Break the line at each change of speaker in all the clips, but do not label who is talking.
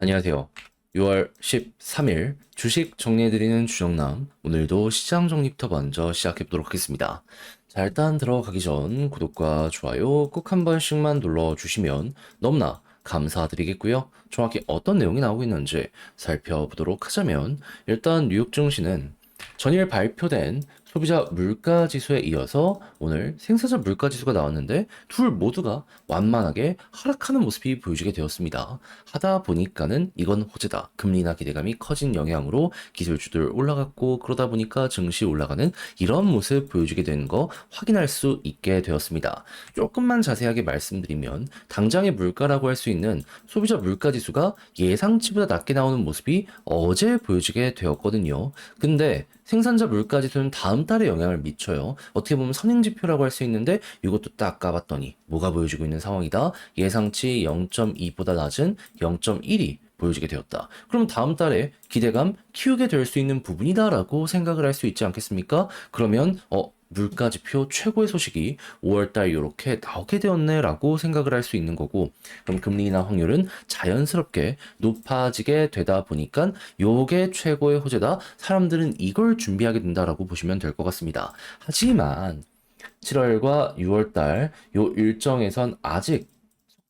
안녕하세요. 6월 13일 주식 정리해드리는 주정남. 오늘도 시장 정리부터 먼저 시작해보도록 하겠습니다. 자, 일단 들어가기 전 구독과 좋아요 꼭 한 번씩만 눌러주시면 너무나 감사드리겠고요. 정확히 어떤 내용이 나오고 있는지 살펴보도록 하자면 일단 뉴욕 증시는 전일 발표된 소비자 물가 지수에 이어서 오늘 생산자 물가 지수가 나왔는데 둘 모두가 완만하게 하락하는 모습이 보여지게 되었습니다. 하다 보니까는 이건 호재다. 금리 인하 기대감이 커진 영향으로 기술주들 올라갔고 그러다 보니까 증시 올라가는 이런 모습 보여주게 되는 거 확인할 수 있게 되었습니다. 조금만 자세하게 말씀드리면 당장의 물가라고 할 수 있는 소비자 물가 지수가 예상치보다 낮게 나오는 모습이 어제 보여지게 되었거든요. 근데 생산자 물가 지수는 다음 달에 영향을 미쳐요. 어떻게 보면 선행지표라고 할 수 있는데 이것도 딱 까봤더니 뭐가 보여지고 있는 상황이다. 예상치 0.2보다 낮은 0.1이 보여지게 되었다. 그럼 다음 달에 기대감 키우게 될 수 있는 부분이다라고 생각을 할 수 있지 않겠습니까? 그러면 물가지표 최고의 소식이 5월달 이렇게 나오게 되었네라고 생각을 할 수 있는 거고, 그럼 금리 인하 확률은 자연스럽게 높아지게 되다 보니까 요게 최고의 호재다. 사람들은 이걸 준비하게 된다라고 보시면 될 것 같습니다. 하지만 7월과 6월달 요 일정에선 아직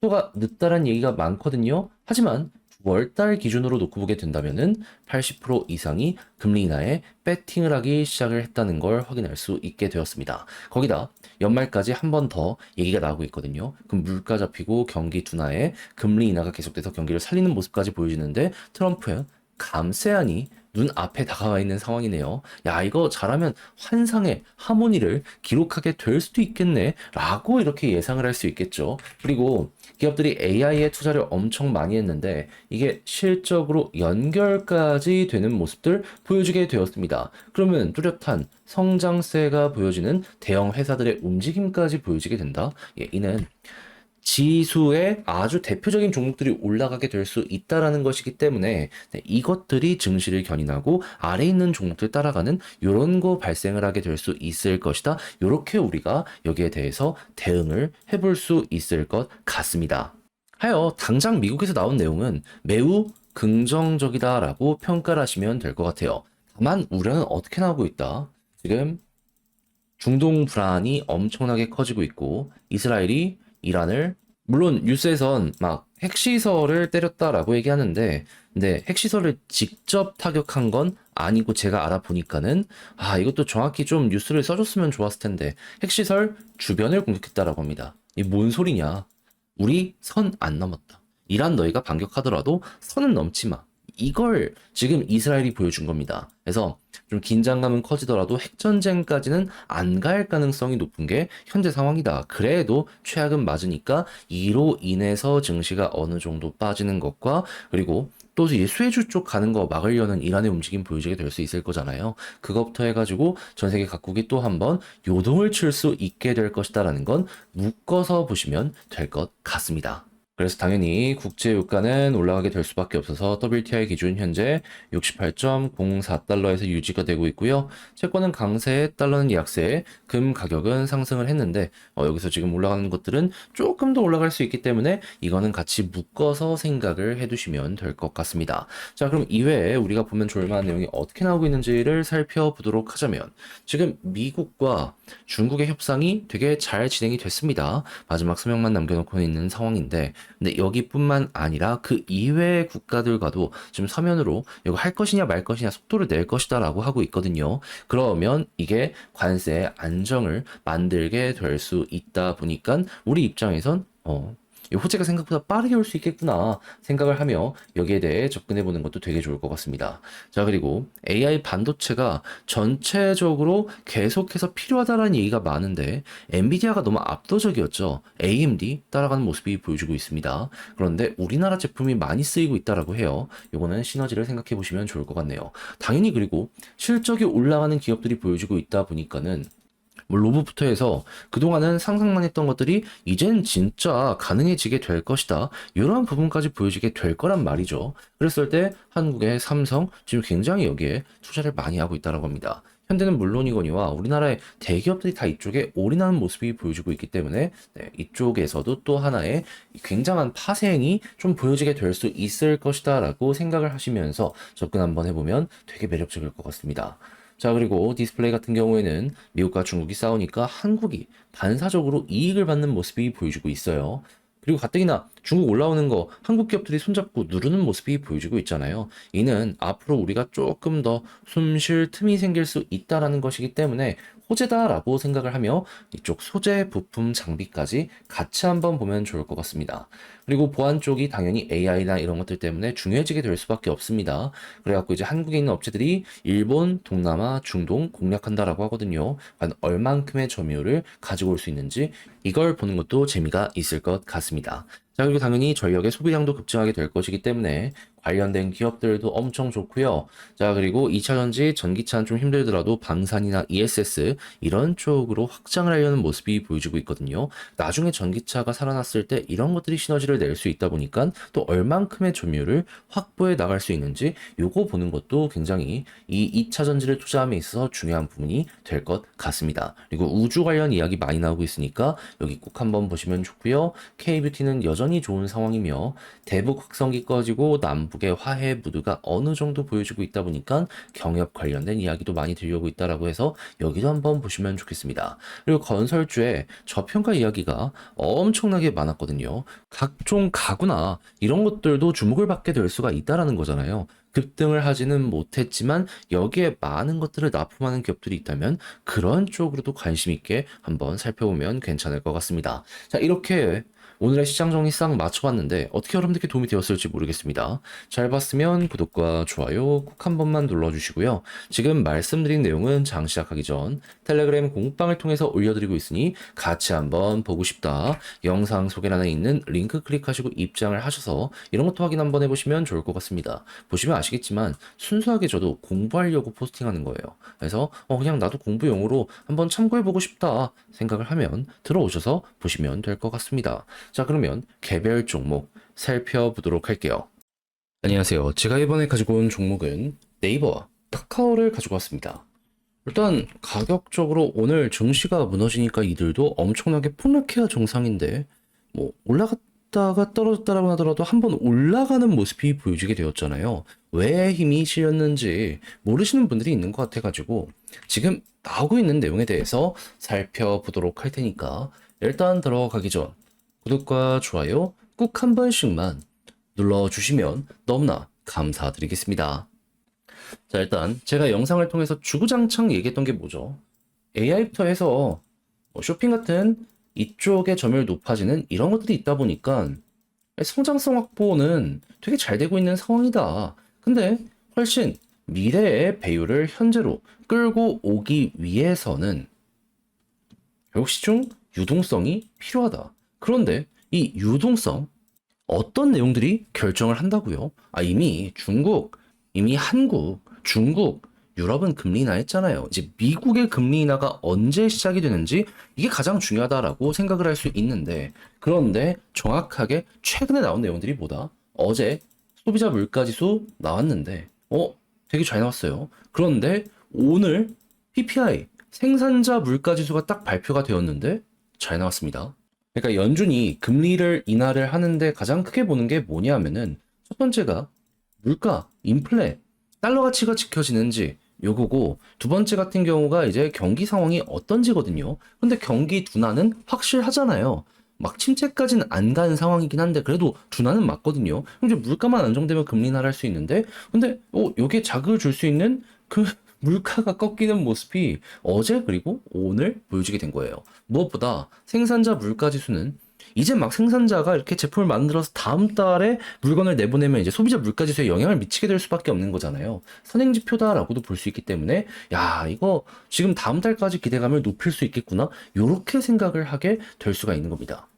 속도가 늦다란 얘기가 많거든요. 하지만 9월달 기준으로 놓고 보게 된다면은 80% 이상이 금리 인하에 배팅을 하기 시작을 했다는 걸 확인할 수 있게 되었습니다. 거기다 연말까지 한 번 더 얘기가 나오고 있거든요. 그럼 물가 잡히고 경기 둔화에 금리 인하가 계속돼서 경기를 살리는 모습까지 보여지는데 트럼프의 감세안이 눈앞에 다가와 있는 상황이네요. 야, 이거 잘하면 환상의 하모니를 기록하게 될 수도 있겠네. 라고 이렇게 예상을 할 수 있겠죠. 그리고 기업들이 AI에 투자를 엄청 많이 했는데 이게 실적으로 연결까지 되는 모습들 보여주게 되었습니다. 그러면 뚜렷한 성장세가 보여지는 대형 회사들의 움직임까지 보여지게 된다. 예, 이는 지수의 아주 대표적인 종목들이 올라가게 될 수 있다라는 것이기 때문에 네, 이것들이 증시를 견인하고 아래 있는 종목들 따라가는 이런 거 발생을 하게 될 수 있을 것이다. 이렇게 우리가 여기에 대해서 대응을 해볼 수 있을 것 같습니다. 하여 당장 미국에서 나온 내용은 매우 긍정적이다라고 평가를 하시면 될 것 같아요. 다만 우려는 어떻게 나오고 있다. 지금 중동 불안이 엄청나게 커지고 있고 이스라엘이 이란을 물론 뉴스에선 막 핵시설을 때렸다라고 얘기하는데 근데 핵시설을 직접 타격한 건 아니고 제가 알아보니까는 이것도 정확히 좀 뉴스를 써줬으면 좋았을 텐데 핵시설 주변을 공격했다라고 합니다. 이 뭔 소리냐? 우리 선 안 넘었다. 이란 너희가 반격하더라도 선은 넘지 마. 이걸 지금 이스라엘이 보여준 겁니다. 그래서 좀 긴장감은 커지더라도 핵전쟁까지는 안 갈 가능성이 높은 게 현재 상황이다. 그래도 최악은 맞으니까 이로 인해서 증시가 어느 정도 빠지는 것과 그리고 또 이제 수혜주 쪽 가는 거 막으려는 이란의 움직임 보여지게 될 수 있을 거잖아요. 그것부터 해가지고 전 세계 각국이 또 한번 요동을 칠 수 있게 될 것이다라는 건 묶어서 보시면 될 것 같습니다. 그래서 당연히 국제 유가는 올라가게 될 수밖에 없어서 WTI 기준 현재 68.04달러에서 유지가 되고 있고요. 채권은 강세, 달러는 약세, 금 가격은 상승을 했는데 여기서 지금 올라가는 것들은 조금 더 올라갈 수 있기 때문에 이거는 같이 묶어서 생각을 해두시면 될 것 같습니다. 자, 그럼 이외에 우리가 보면 좋을만한 내용이 어떻게 나오고 있는지를 살펴보도록 하자면 지금 미국과 중국의 협상이 되게 잘 진행이 됐습니다. 마지막 서명만 남겨놓고 있는 상황인데 근데 여기뿐만 아니라 그 이외의 국가들과도 지금 서면으로 이거 할 것이냐 말 것이냐 속도를 낼 것이다라고 하고 있거든요. 그러면 이게 관세 안정을 만들게 될 수 있다 보니까 우리 입장에선 이 호재가 생각보다 빠르게 올 수 있겠구나 생각을 하며 여기에 대해 접근해 보는 것도 되게 좋을 것 같습니다. 자, 그리고 AI 반도체가 전체적으로 계속해서 필요하다라는 얘기가 많은데 엔비디아가 너무 압도적이었죠. AMD 따라가는 모습이 보여주고 있습니다. 그런데 우리나라 제품이 많이 쓰이고 있다라고 해요. 이거는 시너지를 생각해 보시면 좋을 것 같네요. 당연히 그리고 실적이 올라가는 기업들이 보여주고 있다 보니까는 뭐 로봇부터 해서 그동안은 상상만 했던 것들이 이젠 진짜 가능해지게 될 것이다. 이러한 부분까지 보여지게 될 거란 말이죠. 그랬을 때 한국의 삼성 지금 굉장히 여기에 투자를 많이 하고 있다는 겁니다. 현대는 물론이거니와 우리나라의 대기업들이 다 이쪽에 올인하는 모습이 보여지고 있기 때문에 이쪽에서도 또 하나의 굉장한 파생이 좀 보여지게 될 수 있을 것이다 라고 생각을 하시면서 접근 한번 해보면 되게 매력적일 것 같습니다. 자, 그리고 디스플레이 같은 경우에는 미국과 중국이 싸우니까 한국이 반사적으로 이익을 받는 모습이 보여지고 있어요. 그리고 가뜩이나 중국 올라오는 거 한국 기업들이 손잡고 누르는 모습이 보여지고 있잖아요. 이는 앞으로 우리가 조금 더 숨쉴 틈이 생길 수 있다라는 것이기 때문에 호재다라고 생각을 하며 이쪽 소재, 부품, 장비까지 같이 한번 보면 좋을 것 같습니다. 그리고 보안 쪽이 당연히 AI나 이런 것들 때문에 중요해지게 될 수밖에 없습니다. 그래갖고 이제 한국에 있는 업체들이 일본, 동남아, 중동 공략한다라고 하거든요. 과연 얼만큼의 점유율을 가지고 올 수 있는지 이걸 보는 것도 재미가 있을 것 같습니다. 자, 그리고 당연히 전력의 소비량도 급증하게 될 것이기 때문에 관련된 기업들도 엄청 좋고요. 자, 그리고 2차 전지, 전기차는 좀 힘들더라도 방산이나 ESS 이런 쪽으로 확장을 하려는 모습이 보여지고 있거든요. 나중에 전기차가 살아났을 때 이런 것들이 시너지를 낼 수 있다 보니까 또 얼만큼의 점유율을 확보해 나갈 수 있는지 요거 보는 것도 굉장히 이 2차 전지를 투자함에 있어서 중요한 부분이 될 것 같습니다. 그리고 우주 관련 이야기 많이 나오고 있으니까 여기 꼭 한번 보시면 좋고요. K뷰티는 여전히 좋은 상황이며 대북 확성기 꺼지고 남북의 화해 무드가 어느 정도 보여주고 있다 보니까 경협 관련된 이야기도 많이 들려오고 있다라고 해서 여기도 한번 보시면 좋겠습니다. 그리고 건설주에 저평가 이야기가 엄청나게 많았거든요. 각종 가구나 이런 것들도 주목을 받게 될 수가 있다라는 거잖아요. 급등을 하지는 못했지만 여기에 많은 것들을 납품하는 기업들이 있다면 그런 쪽으로도 관심 있게 한번 살펴보면 괜찮을 것 같습니다. 자, 이렇게 오늘의 시장 정리 싹 맞춰봤는데 어떻게 여러분들께 도움이 되었을지 모르겠습니다. 잘 봤으면 구독과 좋아요 꼭 한 번만 눌러주시고요. 지금 말씀드린 내용은 장 시작하기 전 텔레그램 공부방을 통해서 올려드리고 있으니 같이 한번 보고 싶다. 영상 소개란에 있는 링크 클릭하시고 입장을 하셔서 이런 것도 확인 한번 해보시면 좋을 것 같습니다. 보시면 아시겠지만 순수하게 저도 공부하려고 포스팅하는 거예요. 그래서 그냥 나도 공부용으로 한번 참고해보고 싶다 생각을 하면 들어오셔서 보시면 될 것 같습니다. 자, 그러면 개별 종목 살펴보도록 할게요. 안녕하세요. 제가 이번에 가지고 온 종목은 네이버와 카카오를 가지고 왔습니다. 일단 가격적으로 오늘 증시가 무너지니까 이들도 엄청나게 폭락해야 정상인데 뭐 올라갔다가 떨어졌다라고 하더라도 한번 올라가는 모습이 보여지게 되었잖아요. 왜 힘이 실렸는지 모르시는 분들이 있는 것 같아가지고 지금 나오고 있는 내용에 대해서 살펴보도록 할 테니까 일단 들어가기 전 구독과 좋아요 꼭 한 번씩만 눌러주시면 너무나 감사드리겠습니다. 자, 일단 제가 영상을 통해서 주구장창 얘기했던 게 뭐죠? AI부터 해서 쇼핑 같은 이쪽의 점유율 높아지는 이런 것들이 있다 보니까 성장성 확보는 되게 잘 되고 있는 상황이다. 근데 훨씬 미래의 배율을 현재로 끌고 오기 위해서는 결국 시중 유동성이 필요하다. 그런데 이 유동성 어떤 내용들이 결정을 한다고요? 이미 중국, 이미 한국, 중국, 유럽은 금리 인하했잖아요. 이제 미국의 금리 인하가 언제 시작이 되는지 이게 가장 중요하다라고 생각을 할 수 있는데 그런데 정확하게 최근에 나온 내용들이 뭐다? 어제 소비자 물가지수 나왔는데 되게 잘 나왔어요. 그런데 오늘 PPI 생산자 물가지수가 딱 발표가 되었는데 잘 나왔습니다. 그러니까 연준이 금리를 인하를 하는데 가장 크게 보는 게 뭐냐면은 첫 번째가 물가, 인플레, 달러 가치가 지켜지는지 요거고 두 번째 같은 경우가 이제 경기 상황이 어떤지거든요. 근데 경기 둔화는 확실하잖아요. 막 침체까지는 안 간 상황이긴 한데 그래도 둔화는 맞거든요. 그럼 이제 물가만 안정되면 금리 인하를 할 수 있는데 근데 요게 자극을 줄 수 있는 그 물가가 꺾이는 모습이 어제 그리고 오늘 보여지게 된 거예요. 무엇보다 생산자 물가 지수는 이제 막 생산자가 이렇게 제품을 만들어서 다음 달에 물건을 내보내면 이제 소비자 물가 지수에 영향을 미치게 될 수밖에 없는 거잖아요. 선행지표다라고도 볼 수 있기 때문에 야, 이거 지금 다음 달까지 기대감을 높일 수 있겠구나. 요렇게 생각을 하게 될 수가 있는 겁니다.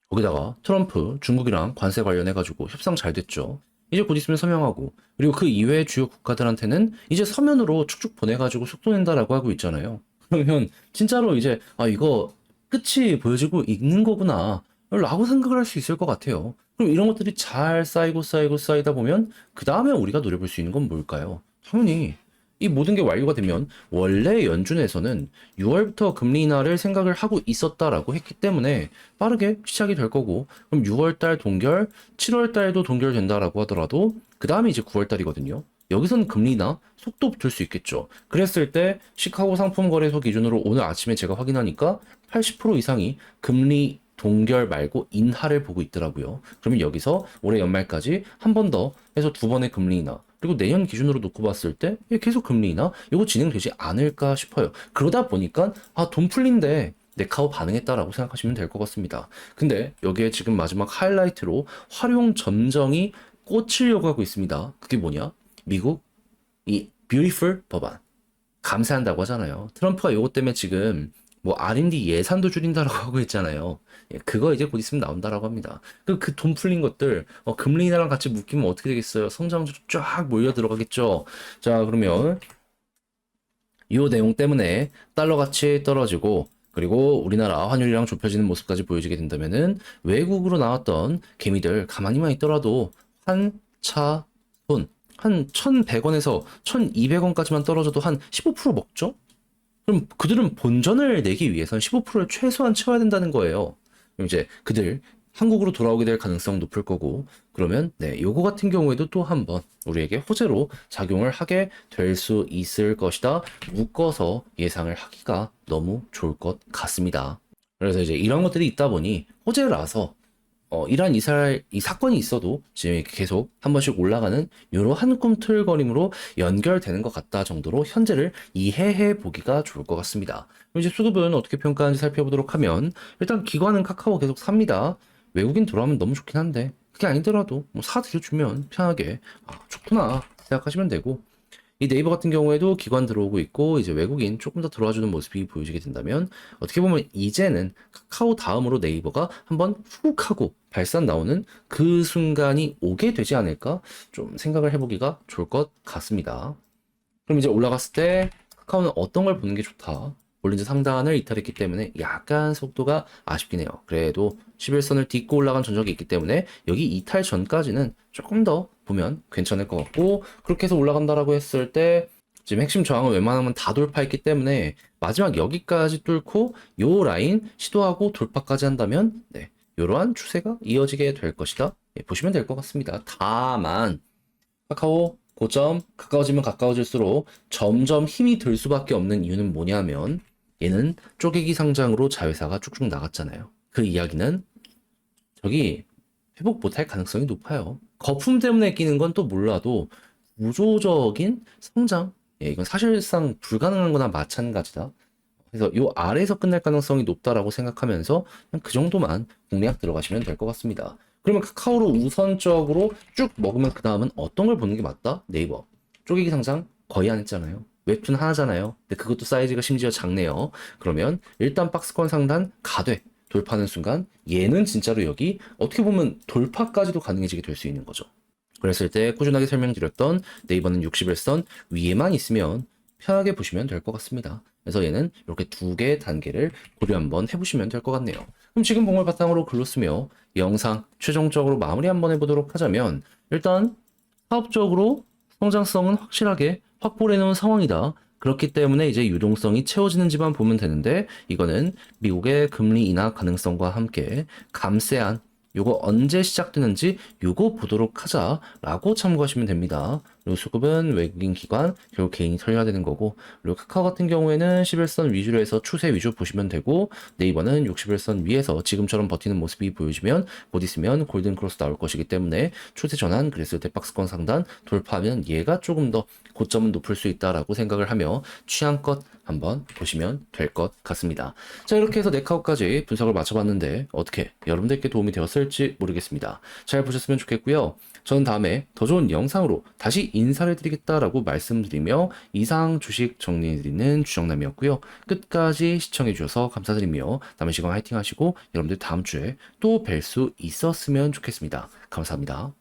거기다가 트럼프 중국이랑 관세 관련해가지고 협상 잘 됐죠. 이제 곧 있으면 서명하고 그리고 그 이외의 주요 국가들한테는 이제 서면으로 축축 보내가지고 속도낸다라고 하고 있잖아요. 그러면 진짜로 이제 이거 끝이 보여지고 있는 거구나 라고 생각을 할 수 있을 것 같아요. 그럼 이런 것들이 잘 쌓이고 쌓이고 쌓이다 보면 그 다음에 우리가 노려볼 수 있는 건 뭘까요? 당연히 이 모든 게 완료가 되면 원래 연준에서는 6월부터 금리 인하를 생각을 하고 있었다라고 했기 때문에 빠르게 시작이 될 거고, 그럼 6월달 동결, 7월달도 동결된다라고 하더라도 그 다음에 이제 9월달이거든요. 여기서는 금리 인하 속도 붙을 수 있겠죠. 그랬을 때 시카고 상품거래소 기준으로 오늘 아침에 제가 확인하니까 80% 이상이 금리 동결 말고 인하를 보고 있더라고요. 그러면 여기서 올해 연말까지 한 번 더 해서 두 번의 금리 인하, 그리고 내년 기준으로 놓고 봤을 때 계속 금리 인하 이거 진행되지 않을까 싶어요. 그러다 보니까 돈 풀린데 네카오 반응했다라고 생각하시면 될 것 같습니다. 근데 여기에 지금 마지막 하이라이트로 활용 점정이 꽂히려고 하고 있습니다. 그게 뭐냐? 미국 이 뷰티풀 법안 감세한다고 하잖아요. 트럼프가 요것 때문에 지금 뭐 R&D 예산도 줄인다라고 하고 있잖아요. 그거 이제 곧 있으면 나온다라고 합니다. 그 돈 풀린 것들 금리 인하랑 같이 묶이면 어떻게 되겠어요? 성장주 쫙 몰려 들어가겠죠. 자, 그러면 이 내용 때문에 달러 가치 떨어지고 그리고 우리나라 환율이랑 좁혀지는 모습까지 보여지게 된다면은 외국으로 나왔던 개미들 가만히만 있더라도 한 한 1,100원에서 1,200원까지만 떨어져도 한 15% 먹죠? 그럼 그들은 본전을 내기 위해서는 15%를 최소한 채워야 된다는 거예요. 그럼 이제 그들 한국으로 돌아오게 될 가능성 높을 거고, 그러면 네, 요거 같은 경우에도 또 한번 우리에게 호재로 작용을 하게 될 수 있을 것이다. 묶어서 예상을 하기가 너무 좋을 것 같습니다. 그래서 이제 이런 것들이 있다 보니 호재라서 이러한 이 사건이 있어도 지금 이렇게 계속 한 번씩 올라가는 이러한 꿈틀거림으로 연결되는 것 같다 정도로 현재를 이해해 보기가 좋을 것 같습니다. 그럼 이제 수급은 어떻게 평가하는지 살펴보도록 하면 일단 기관은 카카오 계속 삽니다. 외국인 들어오면 너무 좋긴 한데 그게 아니더라도 뭐 사들여주면 편하게 좋구나 생각하시면 되고, 이 네이버 같은 경우에도 기관 들어오고 있고 이제 외국인 조금 더 들어와주는 모습이 보여지게 된다면 어떻게 보면 이제는 카카오 다음으로 네이버가 한번 훅 하고 발산 나오는 그 순간이 오게 되지 않을까 좀 생각을 해보기가 좋을 것 같습니다. 그럼 이제 올라갔을 때 카카오는 어떤 걸 보는 게 좋다? 볼린저 상단을 이탈했기 때문에 약간 속도가 아쉽긴 해요. 그래도 11선을 딛고 올라간 전적이 있기 때문에 여기 이탈 전까지는 조금 더 보면 괜찮을 것 같고, 그렇게 해서 올라간다라고 했을 때 지금 핵심 저항은 웬만하면 다 돌파했기 때문에 마지막 여기까지 뚫고 요 라인 시도하고 돌파까지 한다면 네, 이러한 추세가 이어지게 될 것이다. 보시면 될 것 같습니다. 다만 카카오 고점 가까워지면 가까워질수록 점점 힘이 들 수밖에 없는 이유는 뭐냐면 얘는 쪼개기 상장으로 자회사가 쭉쭉 나갔잖아요. 그 이야기는 저기 회복 못할 가능성이 높아요. 거품 때문에 끼는 건 또 몰라도 구조적인 성장, 이건 사실상 불가능한 거나 마찬가지다. 그래서 요 아래에서 끝날 가능성이 높다라고 생각하면서 그냥 그 정도만 공략 들어가시면 될 것 같습니다. 그러면 카카오로 우선적으로 쭉 먹으면 그 다음은 어떤 걸 보는 게 맞다? 네이버. 쪼개기 상장 거의 안 했잖아요. 웹툰 하나잖아요. 근데 그것도 사이즈가 심지어 작네요. 그러면 일단 박스권 상단 가되 돌파하는 순간 얘는 진짜로 여기 어떻게 보면 돌파까지도 가능해지게 될 수 있는 거죠. 그랬을 때 꾸준하게 설명드렸던 네이버는 61선 위에만 있으면 편하게 보시면 될 것 같습니다. 그래서 얘는 이렇게 두 개의 단계를 고려 한번 해보시면 될 것 같네요. 그럼 지금 본 걸 바탕으로 글로 쓰며 영상 최종적으로 마무리 한번 해보도록 하자면, 일단 사업적으로 성장성은 확실하게 확보를 해놓은 상황이다. 그렇기 때문에 이제 유동성이 채워지는지만 보면 되는데, 이거는 미국의 금리 인하 가능성과 함께 감세한 요거 언제 시작되는지 요거 보도록 하자라고 참고하시면 됩니다. 그리고 수급은 외국인 기관, 결국 개인이 털려야 되는 거고, 그리고 카카오 같은 경우에는 11선 위주로 해서 추세 위주 보시면 되고, 네이버는 61선 위에서 지금처럼 버티는 모습이 보여지면 곧 있으면 골든 크로스 나올 것이기 때문에 추세 전환, 그랬을 때 박스권 상단 돌파하면 얘가 조금 더 고점은 높을 수 있다라고 생각을 하며 취향껏 한번 보시면 될 것 같습니다. 자, 이렇게 해서 네카오까지 분석을 마쳐봤는데 어떻게 여러분들께 도움이 되었을지 모르겠습니다. 잘 보셨으면 좋겠고요. 저는 다음에 더 좋은 영상으로 다시 인사를 드리겠다라고 말씀드리며 이상 주식 정리해드리는 주정남이었고요. 끝까지 시청해주셔서 감사드리며 남은 시간 화이팅 하시고 여러분들 다음 주에 또 뵐 수 있었으면 좋겠습니다. 감사합니다.